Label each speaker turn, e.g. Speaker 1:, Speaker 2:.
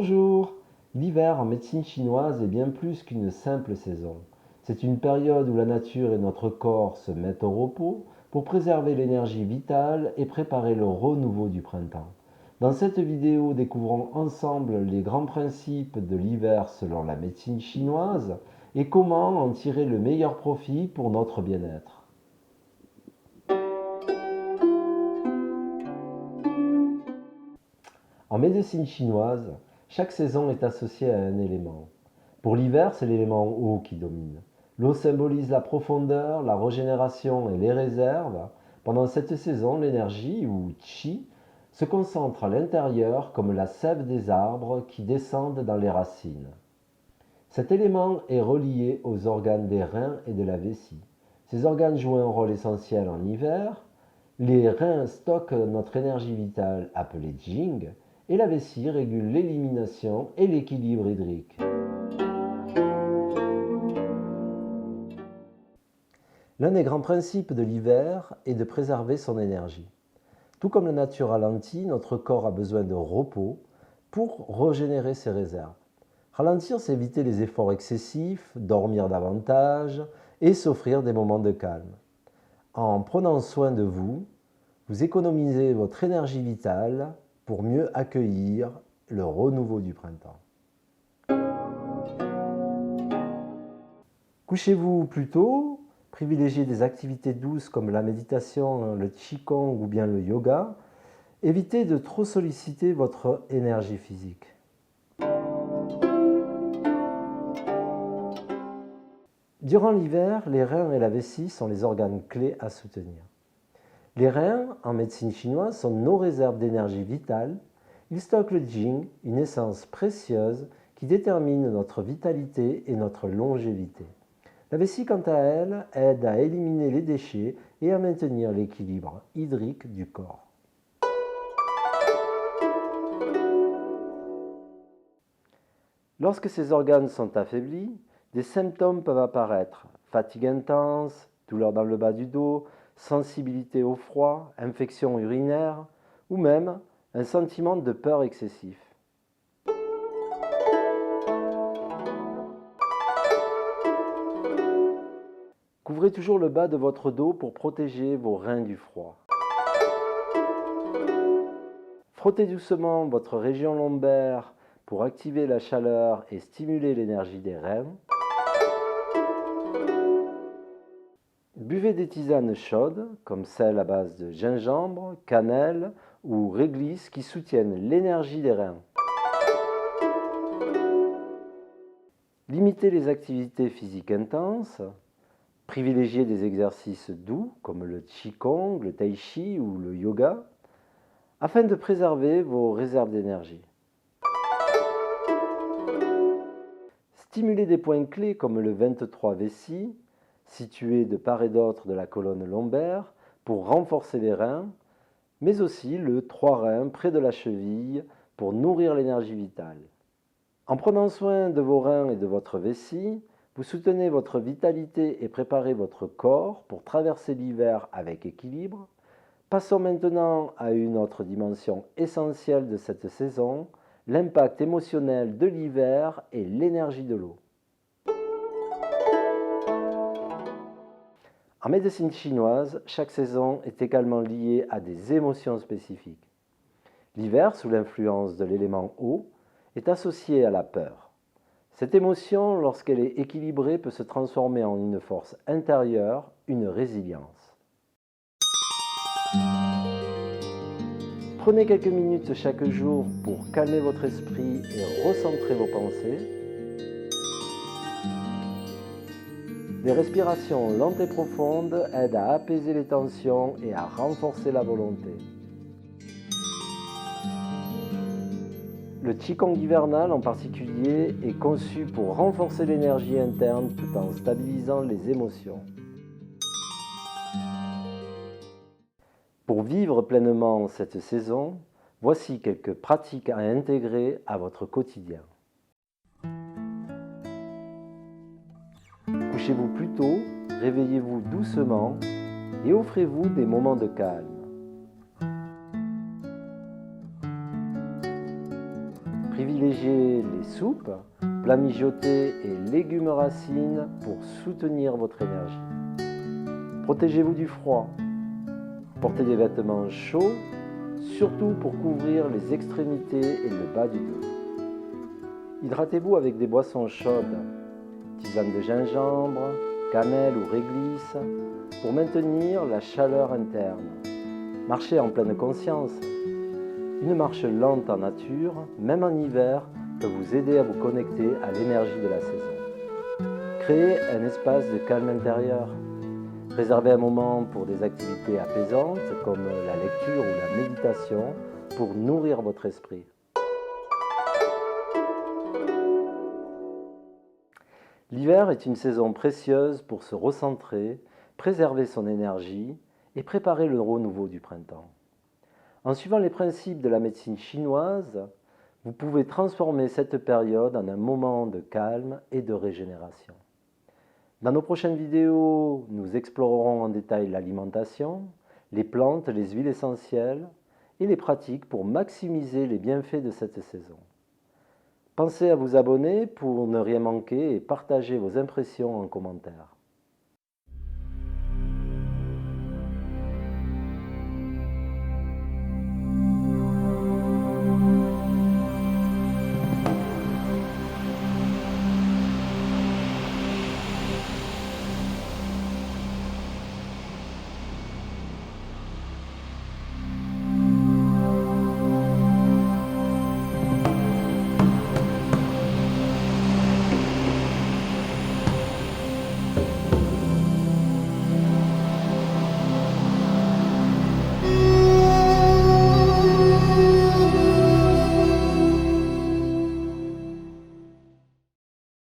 Speaker 1: Bonjour! L'hiver en médecine chinoise est bien plus qu'une simple saison. C'est une période où la nature et notre corps se mettent au repos pour préserver l'énergie vitale et préparer le renouveau du printemps. Dans cette vidéo, découvrons ensemble les grands principes de l'hiver selon la médecine chinoise et comment en tirer le meilleur profit pour notre bien-être. En médecine chinoise, chaque saison est associée à un élément. Pour l'hiver, c'est l'élément eau qui domine. L'eau symbolise la profondeur, la régénération et les réserves. Pendant cette saison, l'énergie, ou qi, se concentre à l'intérieur comme la sève des arbres qui descendent dans les racines. Cet élément est relié aux organes des reins et de la vessie. Ces organes jouent un rôle essentiel en hiver. Les reins stockent notre énergie vitale appelée Jing, et la vessie régule l'élimination et l'équilibre hydrique. L'un des grands principes de l'hiver est de préserver son énergie. Tout comme la nature ralentit, notre corps a besoin de repos pour régénérer ses réserves. Ralentir, c'est éviter les efforts excessifs, dormir davantage et s'offrir des moments de calme. En prenant soin de vous, vous économisez votre énergie vitale pour mieux accueillir le renouveau du printemps. Couchez-vous plus tôt, privilégiez des activités douces comme la méditation, le qigong ou bien le yoga. Évitez de trop solliciter votre énergie physique. Durant l'hiver, les reins et la vessie sont les organes clés à soutenir. Les reins, en médecine chinoise, sont nos réserves d'énergie vitale. Ils stockent le Jing, une essence précieuse qui détermine notre vitalité et notre longévité. La vessie, quant à elle, aide à éliminer les déchets et à maintenir l'équilibre hydrique du corps. Lorsque ces organes sont affaiblis, des symptômes peuvent apparaître. Fatigue intense, douleur dans le bas du dos, sensibilité au froid, infection urinaire ou même un sentiment de peur excessif. Couvrez toujours le bas de votre dos pour protéger vos reins du froid. Frottez doucement votre région lombaire pour activer la chaleur et stimuler l'énergie des reins. Buvez des tisanes chaudes, comme celles à base de gingembre, cannelle ou réglisse qui soutiennent l'énergie des reins. Limitez les activités physiques intenses. Privilégiez des exercices doux comme le qigong, le tai chi ou le yoga afin de préserver vos réserves d'énergie. Stimulez des points clés comme le 23 vessie, situé de part et d'autre de la colonne lombaire pour renforcer les reins, mais aussi le 3 reins près de la cheville pour nourrir l'énergie vitale. En prenant soin de vos reins et de votre vessie, vous soutenez votre vitalité et préparez votre corps pour traverser l'hiver avec équilibre. Passons maintenant à une autre dimension essentielle de cette saison, l'impact émotionnel de l'hiver et l'énergie de l'eau. En médecine chinoise, chaque saison est également liée à des émotions spécifiques. L'hiver, sous l'influence de l'élément eau, est associé à la peur. Cette émotion, lorsqu'elle est équilibrée, peut se transformer en une force intérieure, une résilience. Prenez quelques minutes chaque jour pour calmer votre esprit et recentrer vos pensées. Des respirations lentes et profondes aident à apaiser les tensions et à renforcer la volonté. Le qigong hivernal en particulier est conçu pour renforcer l'énergie interne tout en stabilisant les émotions. Pour vivre pleinement cette saison, voici quelques pratiques à intégrer à votre quotidien. Couchez-vous plus tôt, réveillez-vous doucement et offrez-vous des moments de calme. Privilégiez privilégiez les soupes, plats mijotés et légumes racines pour soutenir votre énergie. Protégez-vous du froid. Portez des vêtements chauds, surtout pour couvrir les extrémités et le bas du dos. Hydratez-vous avec des boissons chaudes, tisane de gingembre, cannelle ou réglisse, pour maintenir la chaleur interne. Marchez en pleine conscience. Une marche lente en nature, même en hiver, peut vous aider à vous connecter à l'énergie de la saison. Créez un espace de calme intérieur. Réservez un moment pour des activités apaisantes comme la lecture ou la méditation pour nourrir votre esprit. L'hiver est une saison précieuse pour se recentrer, préserver son énergie et préparer le renouveau du printemps. En suivant les principes de la médecine chinoise, vous pouvez transformer cette période en un moment de calme et de régénération. Dans nos prochaines vidéos, nous explorerons en détail l'alimentation, les plantes, les huiles essentielles et les pratiques pour maximiser les bienfaits de cette saison. Pensez à vous abonner pour ne rien manquer et partager vos impressions en commentaire.